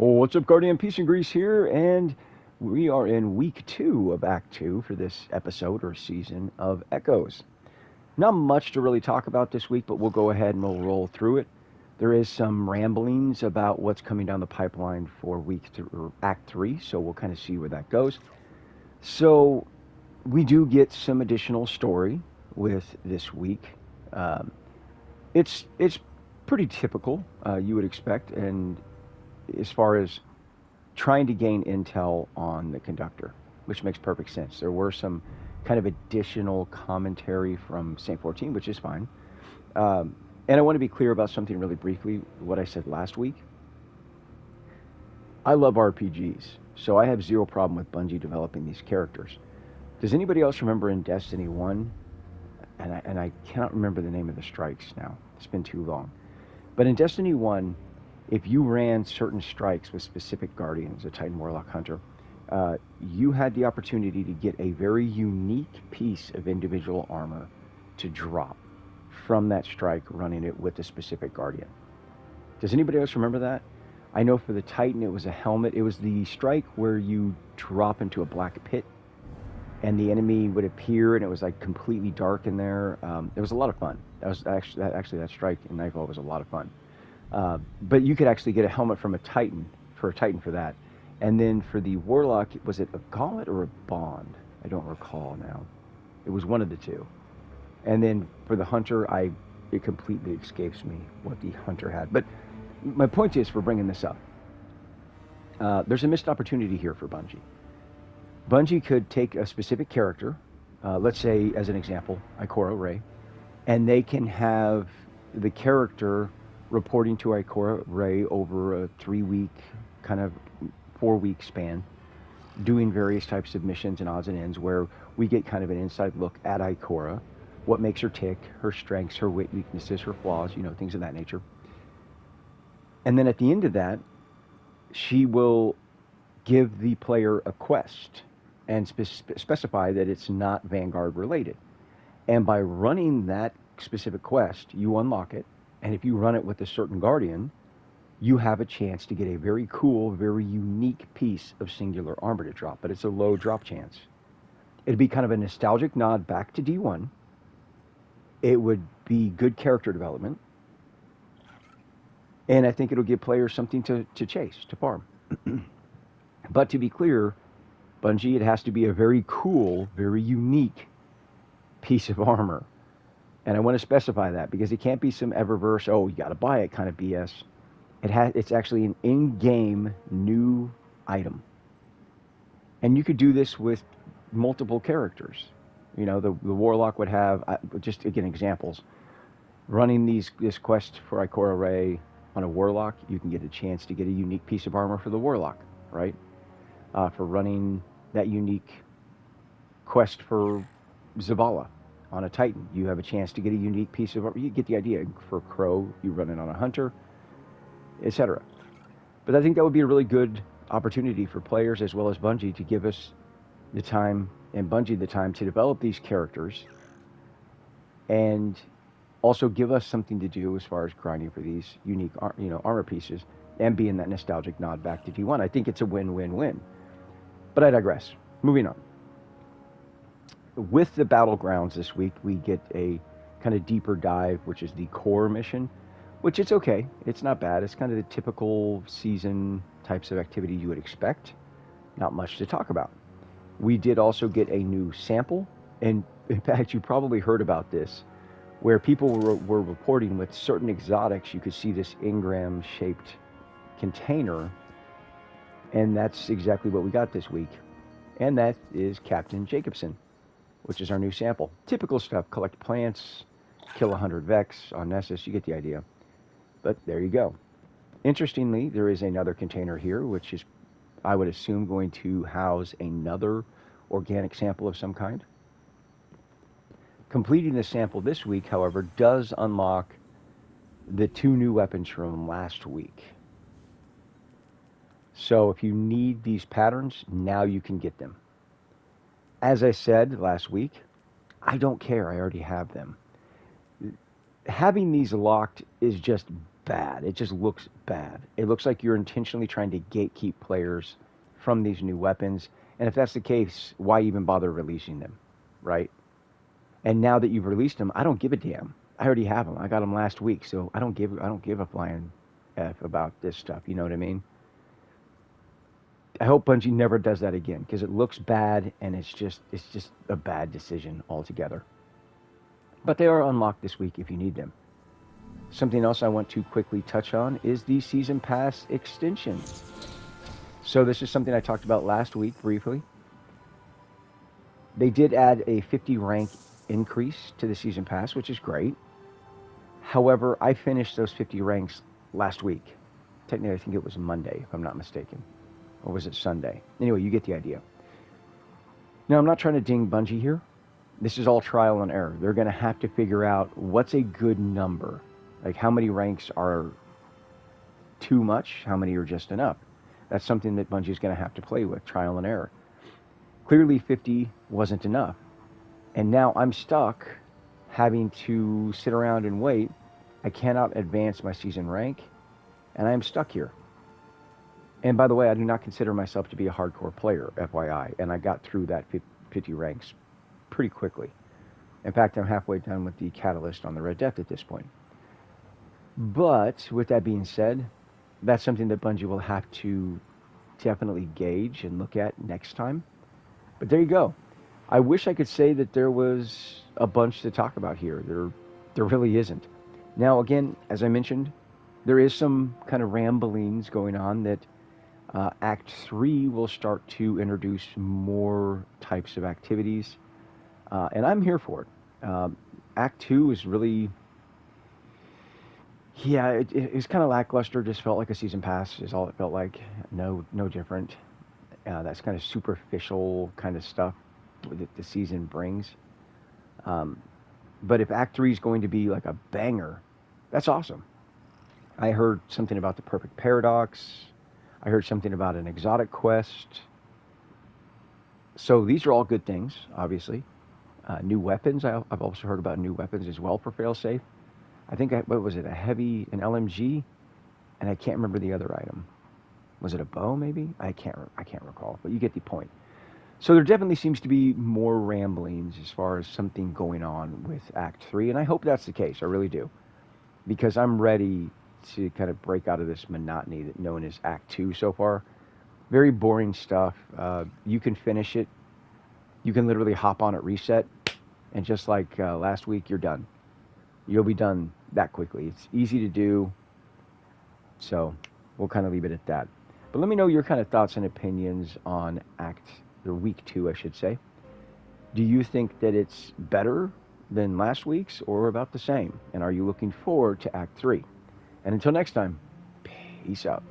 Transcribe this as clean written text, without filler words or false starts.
Oh, what's up, Guardian? Peace and Grease here, and we are in week 2 of Act 2 for this episode or season of Echoes. Not much to really talk about this week, but we'll go ahead and we'll roll through it. There is some ramblings about what's coming down the pipeline for or Act 3, so we'll kind of see where that goes. So we do get some additional story with this week. Um, it's pretty typical, you would expect, and as far as trying to gain intel on the conductor, which makes perfect sense. There were some kind of additional commentary from Saint 14, which is fine. And I want to be clear about something really briefly, what I said last week. I love RPGs, so I have zero problem with Bungie developing these characters. Does anybody else remember in Destiny 1? And I cannot remember the name of the strikes now. It's been too long. But in Destiny 1, if you ran certain strikes with specific guardians, a Titan Warlock Hunter, you had the opportunity to get a very unique piece of individual armor to drop from that strike running it with a specific guardian. Does anybody else remember that? I know for the Titan it was a helmet. It was the strike where you drop into a black pit and the enemy would appear and it was like completely dark in there. It was a lot of fun. That was actually that strike in Nightfall was a lot of fun. But you could actually get a helmet from a Titan for that. And then for the Warlock, was it a Gauntlet or a Bond? I don't recall now. It was one of the two. And then for the Hunter, it completely escapes me what the Hunter had. But my point is, for bringing this up, there's a missed opportunity here for Bungie. Bungie could take a specific character, let's say as an example, Ikora Rey, and they can have the character reporting to Ikora Rey over a 3-week, kind of 4-week span, doing various types of missions and odds and ends where we get kind of an inside look at Ikora, what makes her tick, her strengths, her weaknesses, her flaws, things of that nature. And then at the end of that, she will give the player a quest and specify that it's not Vanguard related. And by running that specific quest, you unlock it. And if you run it with a certain Guardian, you have a chance to get a very cool, very unique piece of singular armor to drop. But it's a low drop chance. It'd be kind of a nostalgic nod back to D1. It would be good character development. And I think it'll give players something to chase, to farm. But to be clear, Bungie, it has to be a very cool, very unique piece of armor. And I want to specify that because it can't be some Eververse, oh, you got to buy it kind of BS. It's actually an in-game new item. And you could do this with multiple characters. The Warlock would have, just again, examples. Running this quest for Ikora Rey on a Warlock, you can get a chance to get a unique piece of armor for the Warlock, right? For running that unique quest for Zavala on a Titan, you have a chance to get a unique piece of armor. You get the idea. For Crow, you run it on a Hunter, etc. But I think that would be a really good opportunity for players as well as Bungie to give us the time, and Bungie the time, to develop these characters and also give us something to do as far as grinding for these unique armor pieces and being that nostalgic nod back to D1. I think it's a win-win-win. But I digress. Moving on. With the Battlegrounds this week, we get a kind of deeper dive, which is the core mission, which it's okay. It's not bad. It's kind of the typical season types of activity you would expect. Not much to talk about. We did also get a new sample, and in fact, you probably heard about this, where people were reporting with certain exotics, you could see this engram-shaped container, and that's exactly what we got this week. And that is Captain Jacobson, which is our new sample. Typical stuff, collect plants, kill 100 Vex on Nessus, you get the idea. But there you go. Interestingly, there is another container here, which is, I would assume, going to house another organic sample of some kind. Completing the sample this week, however, does unlock the 2 new weapons from last week. So if you need these patterns, now you can get them. As I said last week, I don't care. I already have them. Having these locked is just bad. It just looks bad. It looks like you're intentionally trying to gatekeep players from these new weapons. And if that's the case, why even bother releasing them, right? And now that you've released them, I don't give a damn. I already have them. I got them last week, so I don't give a flying f about this stuff. You know what I mean? I hope Bungie never does that again because it looks bad and it's just a bad decision altogether. But they are unlocked this week if you need them. Something else I want to quickly touch on is the season pass extension. So this is something I talked about last week briefly. They did add a 50 rank increase to the season pass, which is great. However, I finished those 50 ranks last week. Technically, I think it was Monday, if I'm not mistaken. Or was it Sunday? Anyway, you get the idea. Now, I'm not trying to ding Bungie here. This is all trial and error. They're going to have to figure out what's a good number. Like, how many ranks are too much? How many are just enough? That's something that Bungie's going to have to play with, trial and error. Clearly, 50 wasn't enough. And now I'm stuck having to sit around and wait. I cannot advance my season rank, and I am stuck here. And by the way, I do not consider myself to be a hardcore player, FYI, and I got through that 50 ranks pretty quickly. In fact, I'm halfway done with the Catalyst on the Red Death at this point. But with that being said, that's something that Bungie will have to definitely gauge and look at next time. But there you go. I wish I could say that there was a bunch to talk about here. There really isn't. Now, again, as I mentioned, there is some kind of ramblings going on that Act 3 will start to introduce more types of activities, and I'm here for it. Act 2 is really, yeah, it was kind of lackluster. Just felt like a season pass is all it felt like. No different. That's kind of superficial kind of stuff that the season brings. But if Act 3 is going to be like a banger, that's awesome. I heard something about the Perfect Paradox. I heard something about an exotic quest. So these are all good things, obviously. New weapons. I've also heard about new weapons as well for failsafe. I think, what was it, an LMG? And I can't remember the other item. Was it a bow, maybe? I can't recall, but you get the point. So there definitely seems to be more ramblings as far as something going on with Act 3, and I hope that's the case. I really do. Because I'm ready to kind of break out of this monotony that known as Act 2 so far. Very boring stuff. You can finish it. You can literally hop on at reset, and just like last week, you're done. You'll be done that quickly. It's easy to do, so we'll kind of leave it at that. But let me know your kind of thoughts and opinions on Week 2, I should say. Do you think that it's better than last week's or about the same? And are you looking forward to Act 3? And until next time, peace out.